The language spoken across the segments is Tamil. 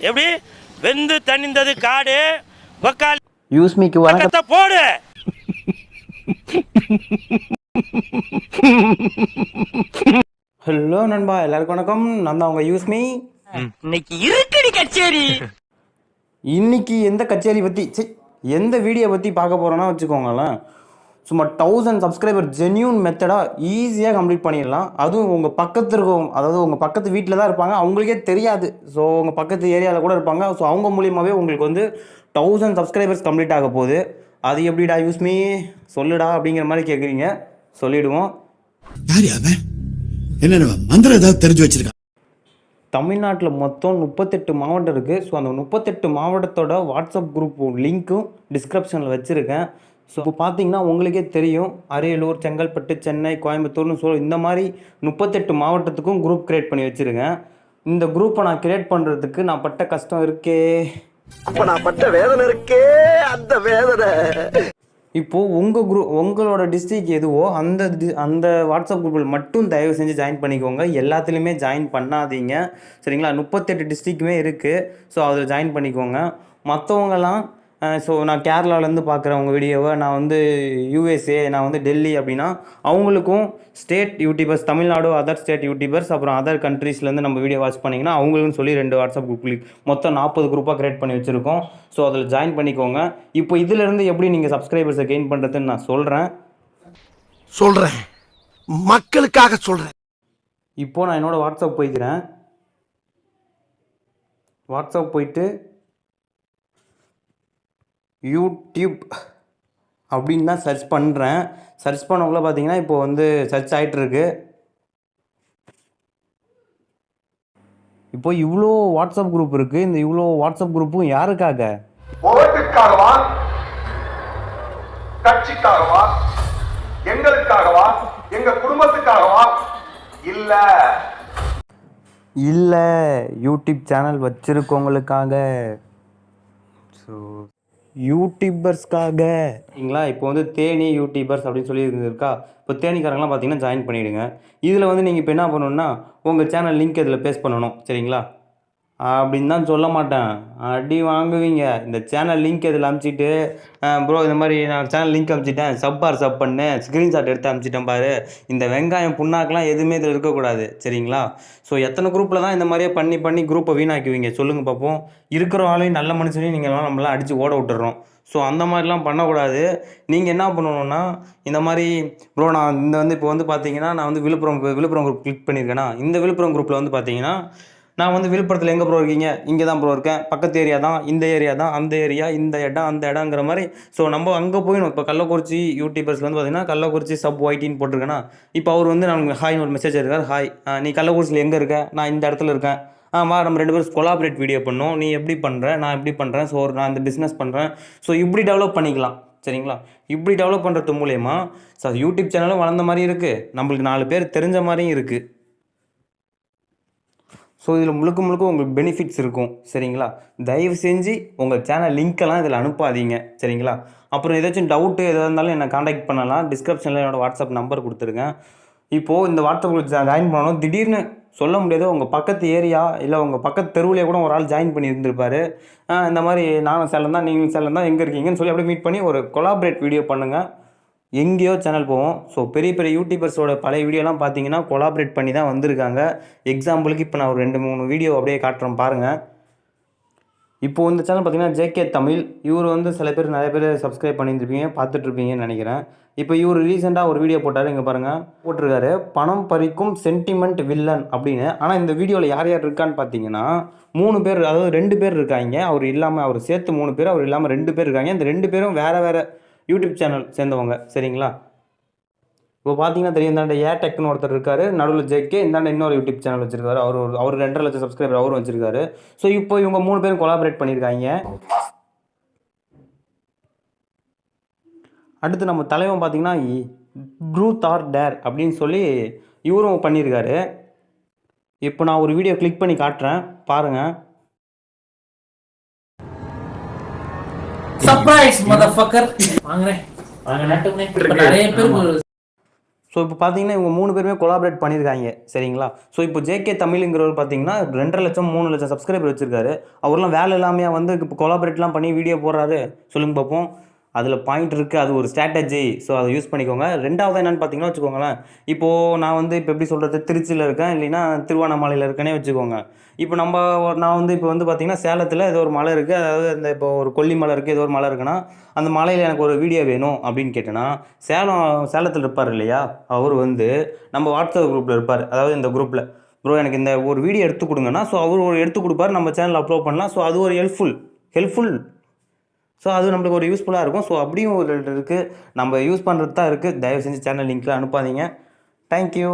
எப்படி வெந்து தணிந்தது காடு வக்கால் யூஸ்மிக்கு வணக்கத்தை போடு. ஹலோ நண்பா, எல்லாருக்கும் வணக்கம். நான் தான் உங்க யூஸ்மி. இன்னைக்கு இருக்குடி கச்சேரி. இன்னைக்கு எந்த கச்சேரி பற்றி எந்த வீடியோ பற்றி பார்க்க போகிறோன்னா வச்சுக்கோங்களேன், சும்மா 1000 சப்ஸ்கிரைபர் ஜென்யூன் மெத்தடாக ஈஸியாக கம்ப்ளீட் பண்ணிடலாம். அதுவும் உங்கள் பக்கத்து இருக்கும், அதாவது உங்கள் பக்கத்து வீட்டில் தான் இருப்பாங்க, அவங்களுக்கே தெரியாது. ஸோ உங்கள் பக்கத்து ஏரியாவில் கூட இருப்பாங்க. ஸோ அவங்க மூலியமாகவே உங்களுக்கு வந்து 1000 சப்ஸ்கிரைபர்ஸ் கம்ப்ளீட் ஆக போகுது. அது எப்படிடா யூஸ்மி சொல்லுடா அப்படிங்கிற மாதிரி கேட்குறீங்க. சொல்லிவிடுவோம். என்ன மந்திரம் ஏதாவது தெரிஞ்சு வச்சிருக்கா? தமிழ்நாட்டில் மொத்தம் 38 மாவட்டம் இருக்குது. ஸோ அந்த 38 மாவட்டத்தோட வாட்ஸ்அப் குரூப் லிங்க்கும் டிஸ்கிரிப்ஷனில் வச்சுருக்கேன். ஸோ இப்போ பார்த்தீங்கன்னா உங்களுக்கே தெரியும், அரியலூர், செங்கல்பட்டு, சென்னை, கோயம்புத்தூர்னு இந்த மாதிரி 38 மாவட்டத்துக்கும் குரூப் க்ரியேட் பண்ணி வச்சுருக்கேன். இந்த குரூப்பை நான் க்ரியேட் பண்ணுறதுக்கு நான் பட்ட கஷ்டம் இருக்கே, அப்போ நான் பட்ட வேதனை இருக்கே, அந்த வேதனை. இப்போது உங்களோட டிஸ்ட்ரிக் எதுவோ அந்த வாட்ஸ்அப் குரூப்பில் மட்டும் தயவு செஞ்சு ஜாயின் பண்ணிக்கோங்க. எல்லாத்துலேயுமே ஜாயின் பண்ணாதீங்க, சரிங்களா? 38 டிஸ்ட்ரிக்குமே இருக்குது. ஸோ அதில் ஜாயின் பண்ணிக்கோங்க. மற்றவங்கலாம் ஸோ நான் கேரளாவிலேருந்து பார்க்குறேன் உங்கள் வீடியோவை, நான் வந்து யூஎஸ்ஏ, நான் வந்து டெல்லி அப்படின்னா அவங்களுக்கும் state YouTubers, Tamil Nadu, other state YouTubers, அப்புறம் அதர் கண்ட்ரீஸ்லேருந்து நம்ம வீடியோ வாட்ச் பண்ணிங்கன்னா அவங்களுக்குன்னு சொல்லி 2 வாட்ஸ்அப் குரூப் மொத்தம் 40 குரூப்பாக க்ரியேட் பண்ணி வச்சுருக்கோம். ஸோ அதில் ஜாயின் பண்ணிக்கோங்க. இப்போ இதிலேருந்து எப்படி நீங்கள் சப்ஸ்கிரைபர்ஸை கெயின் பண்ணுறதுன்னு நான் சொல்கிறேன், மக்களுக்காக சொல்கிறேன். இப்போது நான் என்னோடய வாட்ஸ்அப் போய்க்கிறேன். வாட்ஸ்அப் போயிட்டு யூடியூப் அப்படின்னு தான் சர்ச் பண்ணுறேன். சர்ச் பண்ணக்குள்ள பார்த்தீங்கன்னா இப்போ வந்து சர்ச் ஆகிட்டுருக்கு. இப்போ இவ்வளோ வாட்ஸ்அப் குரூப் இருக்குது. இந்த இவ்வளோ வாட்ஸ்அப் குரூப்பும் யாருக்காக? ஓட்டுக்காகவா, கட்சிக்காகவா, எங்களுக்காகவா, எங்க குடும்பத்துக்காகவா? இல்லை யூடியூப் சேனல் வச்சுருக்கவங்களுக்காக. ஸோ யூடியூபர்ஸ்க்காக சரிங்களா? இப்போ வந்து தேனி யூடியூபர்ஸ் அப்படின்னு சொல்லி இருக்கா. இப்போ தேனிக்காரங்களாம் பார்த்தீங்கன்னா ஜாயின் பண்ணிவிடுங்க. இதில் வந்து நீங்கள் இப்போ என்ன பண்ணணுன்னா உங்கள் சேனல் லிங்க் இதில் பேஸ்ட் பண்ணணும், சரிங்களா? அப்படின்னு தான் சொல்ல மாட்டேன், அடி வாங்குவீங்க. இந்த சேனல் லிங்க் இதில் அனுப்பிச்சிட்டு, ப்ரோ இந்த மாதிரி நான் சேனல் லிங்க் அனுப்பிச்சிட்டேன், சப் பண்ணு, ஸ்க்ரீன்ஷாட் எடுத்து அனுப்பிச்சிட்டேன் பாரு. இந்த வெங்காயம் புண்ணாக்கெலாம் எதுவுமே இதில் இருக்கக்கூடாது, சரிங்களா? ஸோ எத்தனை குரூப்பில் தான் இந்த மாதிரியே பண்ணி குரூப்பை வீணாக்குவீங்க சொல்லுங்கள் பார்ப்போம். இருக்கிற ஆளையும் நல்ல மனுஷனையும் நீங்கள் நம்மளாம் அடித்து ஓட விட்டுறோம். ஸோ அந்த மாதிரிலாம் பண்ணக்கூடாது. நீங்கள் என்ன பண்ணணுன்னா இந்த மாதிரி ப்ரோ நான் இப்போ வந்து பார்த்தீங்கன்னா நான் வந்து விழுப்புரம் குரூப் கிளிக் பண்ணியிருக்கேன்னா, இந்த விழுப்புரம் குரூப்பில் வந்து பார்த்தீங்கன்னா நான் வந்து விழுப்புரத்தில் எங்கே ப்ரோ இருக்கீங்க? இங்கே தான் ப்ரோ இருக்கேன், பக்கத்து ஏரியா தான், இந்த ஏரியா தான், அந்த ஏரியா, இந்த இடம், அந்த இடங்கிற மாதிரி. ஸோ நம்ம அங்கே போயிடும். இப்போ கள்ளக்குறிச்சி யூடியூபர்ஸ் வந்து பார்த்தீங்கன்னா கள்ளக்குறிச்சி சப் ஒய்டின்னு போட்டிருக்கேன்னா, இப்போ அவர் வந்து நான் ஹாய்னு ஒரு மெசேஜ் இருக்கார். ஹாய், நீ கள்ளக்குறிச்சியில் எங்கே இருக்க? நான் இந்த இடத்துல இருக்கேன். வா நம்ம 2 பேரும் கொலாபரேட் வீடியோ பண்ணோம். நீ எப்படி பண்ணுற, நான் எப்படி பண்ணுறேன், ஸோ நான் இந்த பிஸ்னஸ் பண்ணுறேன். ஸோ இப்படி டெவலப் பண்ணிக்கலாம், சரிங்களா? இப்படி டெவலப் பண்ணுறது மூலயமா யூடியூப் சேனலும் வளர்ந்த மாதிரி இருக்குது, நம்மளுக்கு 4 பேர் தெரிஞ்ச மாதிரியும் இருக்குது. ஸோ இதில் முழுக்க உங்களுக்கு பெனிஃபிட்ஸ் இருக்கும், சரிங்களா? தயவு செஞ்சு உங்கள் சேனல் லிங்க்கெல்லாம் இதில் அனுப்பாதீங்க, சரிங்களா? அப்புறம் ஏதாச்சும் டவுட்டு எதாக இருந்தாலும் என்னை காண்டாக்ட் பண்ணலாம். டிஸ்கிரிப்ஷனில் என்னோடய வாட்ஸ்அப் நம்பர் கொடுத்துருக்கேன். இப்போது இந்த வாட்ஸ்அப்பில் ஜாயின் பண்ணணும் திடீர்னு சொல்ல முடியாது. உங்கள் பக்கத்து ஏரியா இல்லை உங்கள் பக்கத்து தெருவிலே கூட ஒரு ஆள் ஜாயின் பண்ணி இருந்திருப்பார். இந்த மாதிரி நானும் சேலம் தான், நீங்களும் சேலம் தான், எங்கே இருக்கீங்கன்னு சொல்லி அப்படியே மீட் பண்ணி ஒரு கொலாபரேட் வீடியோ பண்ணுங்கள். எங்கேயோ சேனல் போவோம். ஸோ பெரிய யூடியூபர்ஸோட பழைய வீடியோலாம் பார்த்தீங்கன்னா கொலாபரேட் பண்ணி தான் வந்திருக்காங்க. எக்ஸாம்பிளுக்கு இப்போ நான் ஒரு 2-3 வீடியோ அப்படியே காட்டுறேன் பாருங்கள். இப்போது இந்த சேனல் பார்த்தீங்கன்னா ஜேகே தமிழ். இவர் வந்து நிறைய பேர் சப்ஸ்கிரைப் பண்ணியிருப்பீங்க, பார்த்துட்ருப்பீங்கன்னு நினைக்கிறேன். இப்போ இவர் ரீசெண்டாக ஒரு வீடியோ போட்டார், இங்கே பாருங்கள், போட்டிருக்காரு பணம் பறிக்கும் சென்டிமெண்ட் வில்லன் அப்படின்னு. ஆனால் இந்த வீடியோவில் யார் இருக்கான்னு பார்த்தீங்கன்னா 3 பேர், அதாவது 2 பேர் இருக்காங்க. அவர் இல்லாமல், அவர் சேர்த்து 3 பேர், அவர் இல்லாமல் 2 பேர் இருக்காங்க. இந்த 2 பேரும் வேறு யூடியூப் சேனல் சேர்ந்தவங்க, சரிங்களா? இப்போ பார்த்தீங்கன்னா தெரியும், இந்தாண்ட டெக்னு ஒருத்தர் இருக்கார், நடுவில் ஜேகே, இந்தாண்ட இன்னொரு யூடியூப் சேனல் வச்சிருக்காரு. அவர் 2.5 லட்சம் சப்ஸ்கிரைபர் அவரும் வச்சிருக்காரு. ஸோ இப்போ இவங்க 3 பேரும் கொலாபரேட் பண்ணியிருக்காங்க. அடுத்து நம்ம தலைவன் பார்த்தீங்கன்னா ட்ரூத் ஆர் டேர் அப்படின்னு சொல்லி இவரும் பண்ணியிருக்காரு. இப்போ நான் ஒரு வீடியோ கிளிக் பண்ணி காட்டுறேன் பாருங்கள். சர்ப்ரைஸ் மதர்ஃபக்கர். வாங்குறேன். நிறைய பேர். ஸோ இப்போ பார்த்தீங்கன்னா இவங்க 3 பேருமே கொலாபரேட் பண்ணியிருக்காங்க சரிங்களா. ஸோ இப்போ ஜேகே தமிழுங்கிறவர் பார்த்தீங்கன்னா 2.5 லட்சம் 3 லட்சம் சப்ஸ்கிரைபர் வச்சிருக்காரு. அவர்லாம் வேலை இல்லாமையா வந்து இப்போ கொலாபரேட்லாம் பண்ணி வீடியோ போடுறாரு சொல்லுங்க பார்ப்போம். அதில் பாயிண்ட் இருக்குது, அது ஒரு ஸ்ட்ராட்டஜி. ஸோ அதை யூஸ் பண்ணிக்கோங்க. ரெண்டாவது என்னென்னு பார்த்தீங்கன்னா வச்சுக்கோங்களேன், இப்போது நான் வந்து இப்போ எப்படி சொல்கிறது, திருச்சியில் இருக்கேன் இல்லைன்னா திருவண்ணாமலையில் இருக்கேனே வச்சுக்கோங்க. இப்போ நான் வந்து இப்போ வந்து பார்த்தீங்கன்னா சேலத்தில் ஏதோ ஒரு மலை இருக்குது, அதாவது இந்த இப்போ ஒரு கொல்லிமலை இருக்குது, ஏதோ ஒரு மலை இருக்குன்னா அந்த மலையில் எனக்கு ஒரு வீடியோ வேணும் அப்படின்னு கேட்டேன்னா சேலத்தில் இருப்பார் இல்லையா, அவர் வந்து நம்ம வாட்ஸ்அப் குரூப்பில் இருப்பார். அதாவது இந்த குரூப்பில் ப்ரோ எனக்கு இந்த ஒரு வீடியோ எடுத்து கொடுங்கன்னா, ஸோ அவர் ஒரு எடுத்து கொடுப்பார், நம்ம சேனலில் அப்லோட் பண்ணலாம். ஸோ அது ஒரு ஹெல்ப்ஃபுல். ஸோ அது நம்மளுக்கு ஒரு யூஸ்ஃபுல்லாக இருக்கும். ஸோ அப்படியும் ஒரு இருக்குது, நம்ம யூஸ் பண்ணுறது தான் இருக்குது. தயவு செஞ்சு சேனல் லிங்க்கில் அனுப்பாதீங்க. தேங்க்யூ.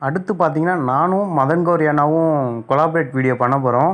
அடுத்து பார்த்தீங்கன்னா நானும் மதன் கௌரி அண்ணாவும் கொலாபரேட் வீடியோ பண்ண போகிறோம்.